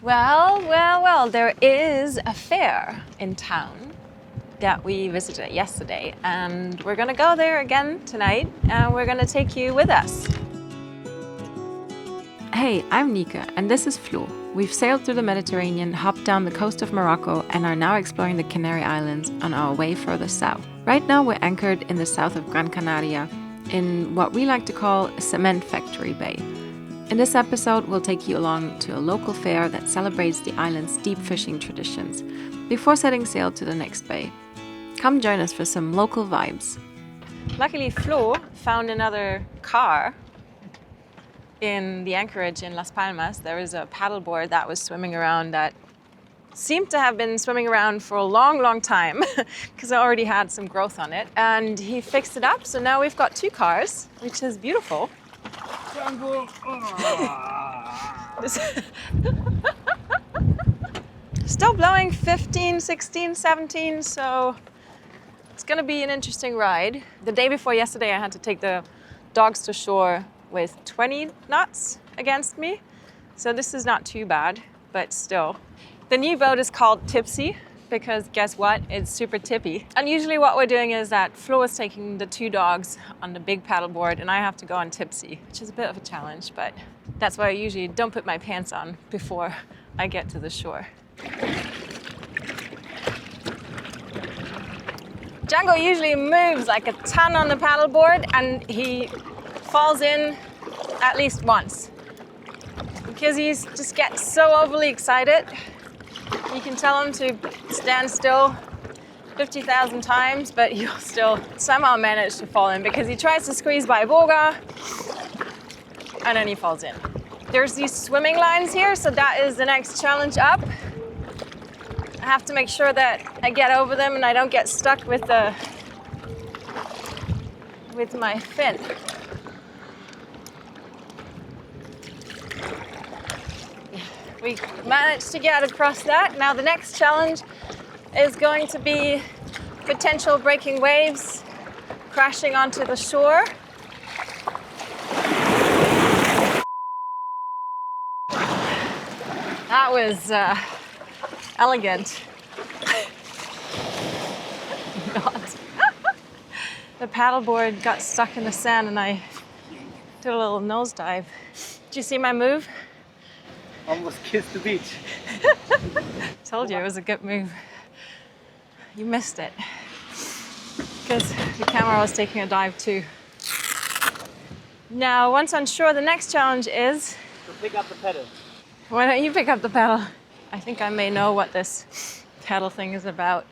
Well, there is a fair in town that we visited yesterday, and we're gonna go there again tonight, and we're gonna take you with us. Hey, I'm Nika, and this is Flo. We've sailed through the Mediterranean, hopped down the coast of Morocco, and are now exploring the Canary Islands on our way further south. Right now, we're anchored in the south of Gran Canaria, in what we like to call a cement factory bay. In this episode, we'll take you along to a local fair that celebrates the island's deep fishing traditions, before setting sail to the next bay. Come join us for some local vibes. Luckily, Flo found another car in the anchorage in Las Palmas. There was a paddleboard that was swimming around that seemed to have been swimming around for a long time because it already had some growth on it. And he fixed it up, so now we've got two cars, which is beautiful. Still blowing 15, 16, 17, so it's gonna be an interesting ride. The day before yesterday, I had to take the dogs to shore with 20 knots against me. So this is not too bad, but still. The new boat is called Tipsy because guess what? It's super tippy. And usually what we're doing is that Flo is taking the two dogs on the big paddleboard and I have to go on Tipsy, which is a bit of a challenge, but that's why I usually don't put my pants on before I get to the shore. Django usually moves like a ton on the paddleboard and he falls in at least once because he just gets so overly excited. You can tell him to stand still 50,000 times, but he'll still somehow manage to fall in because he tries to squeeze by Boga and then he falls in. There's these swimming lines here, so that is the next challenge up. I have to make sure that I get over them and I don't get stuck with my fin. We managed to get across that. Now the next challenge is going to be potential breaking waves crashing onto the shore. That was elegant. Not. The paddleboard got stuck in the sand and I did a little nosedive. Did you see my move? Almost kissed the beach. Told you it was a good move. You missed it. Because the camera was taking a dive too. Now, once on shore, the next challenge is... So pick up the pedal. Why don't you pick up the paddle? I think I may know what this paddle thing is about.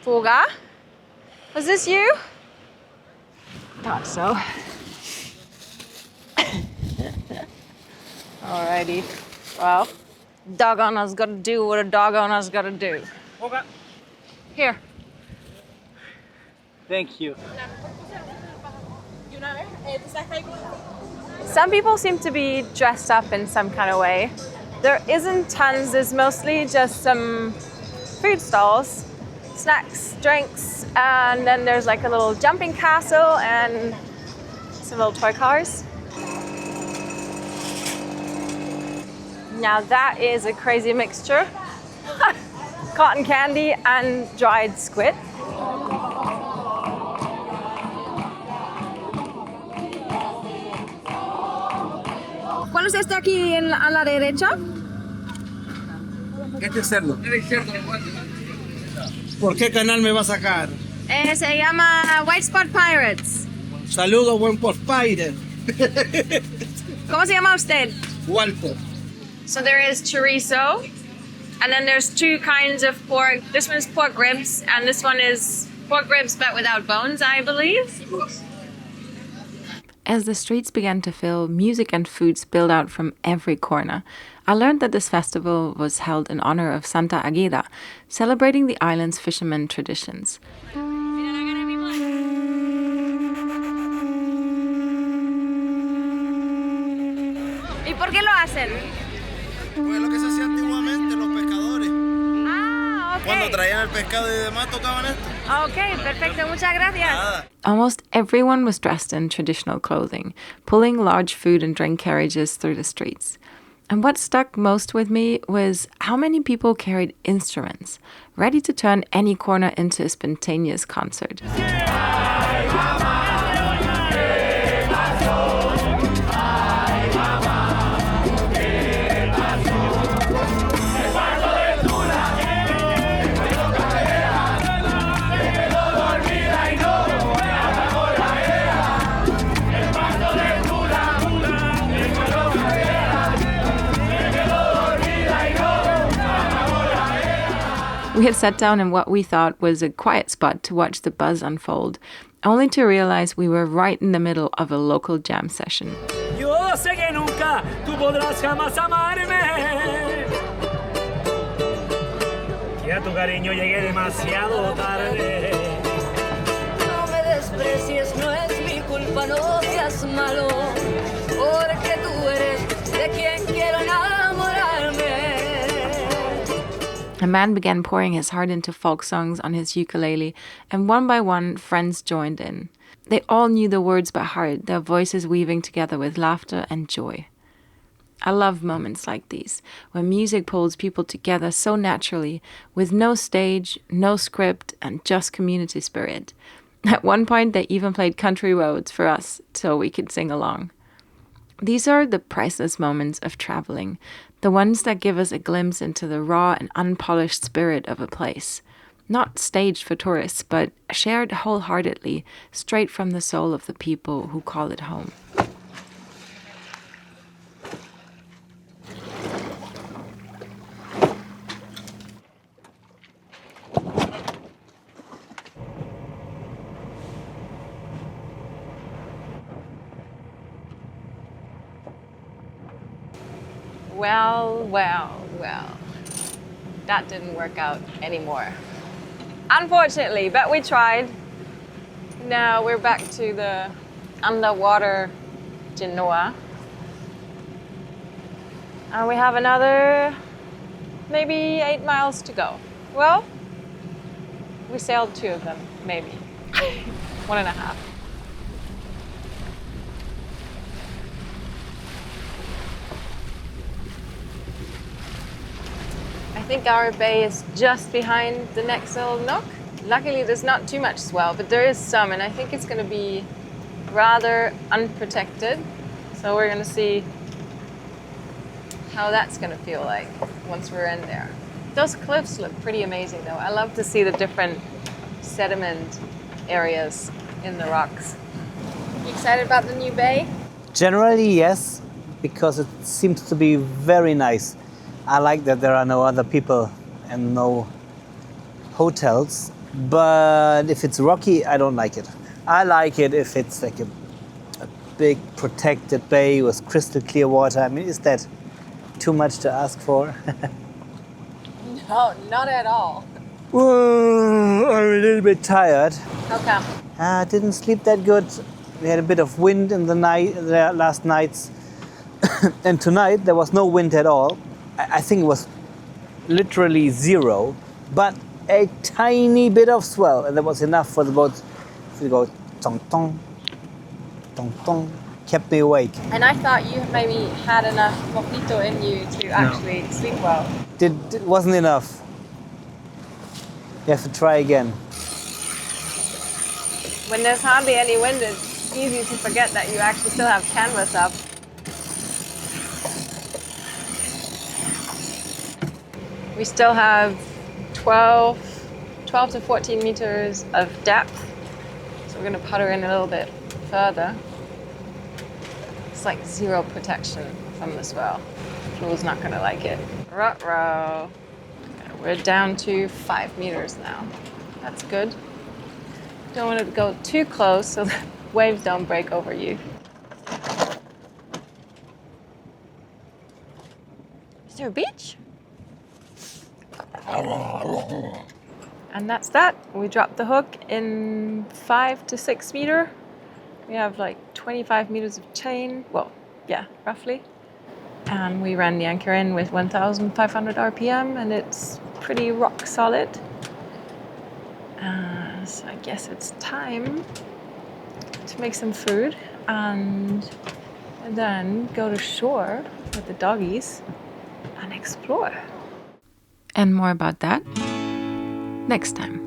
Boga? Was this you? Thought so. Alrighty. Well, dog owner's gotta do what a dog owner's gotta do. Okay. Here. Thank you. Some people seem to be dressed up in some kind of way. There isn't tons, there's mostly just some food stalls, snacks, drinks, and then there's like a little jumping castle and some little toy cars. Now that is a crazy mixture. Cotton candy and dried squid. ¿Cuál es este aquí a la derecha? Este es cerdo. ¿Por qué canal me va a sacar? Se llama White Spot Pirates. Saludos, buen postpaire. ¿Cómo se llama usted? Walter. So there is chorizo, and then there's two kinds of pork. This one's pork ribs, and this one is pork ribs but without bones, I believe. As the streets began to fill, music and food spilled out from every corner. I learned that this festival was held in honor of Santa Águeda, celebrating the island's fishermen traditions. ¿Y por qué lo hacen? Pues lo que se hacía antiguamente los pescadores. Ah, ok. Cuando traían el pescado y demás tocaban esto. Ok, perfecto, muchas gracias. Nada. Almost Everyone was dressed in traditional clothing, pulling large food and drink carriages through the streets. And what stuck most with me was how many people carried instruments, ready to turn any corner into a spontaneous concert. We had sat down in what we thought was a quiet spot to watch the buzz unfold, only to realize we were right in the middle of a local jam session. Yo sé que nunca tú podrás jamás amarme. Que a tu cariño llegué demasiado tarde. No me desprecies, no es mi culpa, no seas malo, porque tú eres de quien quiero enamorarme. A man began pouring his heart into folk songs on his ukulele, and one by one, friends joined in. They all knew the words by heart, their voices weaving together with laughter and joy. I love moments like these, where music pulls people together so naturally, with no stage, no script, and just community spirit. At one point, they even played country roads for us so we could sing along. These are the priceless moments of traveling, the ones that give us a glimpse into the raw and unpolished spirit of a place. Not staged for tourists, but shared wholeheartedly, straight from the soul of the people who call it home. Well. That didn't work out anymore. Unfortunately, but we tried. Now we're back to the underwater Genoa. And we have another maybe 8 miles to go. Well, we sailed 2 of them, maybe. 1.5. I think our bay is just behind the next little nook. Luckily, there's not too much swell, but there is some, and I think it's going to be rather unprotected. So we're going to see how that's going to feel like once we're in there. Those cliffs look pretty amazing, though. I love to see the different sediment areas in the rocks. You excited about the new bay? Generally, yes, because it seems to be very nice. I like that there are no other people and no hotels, but if it's rocky, I don't like it. I like it if it's like a big protected bay with crystal clear water. I mean, is that too much to ask for? No, not at all. I'm a little bit tired. How come? I didn't sleep that good. We had a bit of wind in the last nights, and tonight there was no wind at all. I think it was literally 0, but a tiny bit of swell, and that was enough for the boat to go tong tong, tong tong, kept me awake. And I thought you maybe had enough mojito in you to actually sleep well. It wasn't enough. You have to try again. When there's hardly any wind, it's easy to forget that you actually still have canvas up. We still have 12 to 14 meters of depth. So we're going to putter in a little bit further. It's like 0 protection from the swell. Flu's not going to like it. Ruh-roh. We're down to 5 meters now. That's good. Don't want to go too close so the waves don't break over you. Is there a beach? And that's that. We dropped the hook in 5 to 6 meter. We have like 25 meters of chain. Well, yeah, roughly. And we ran the anchor in with 1,500 RPM, and it's pretty rock solid. So I guess it's time make some food, and then go to shore with the doggies and explore. And more about that next time.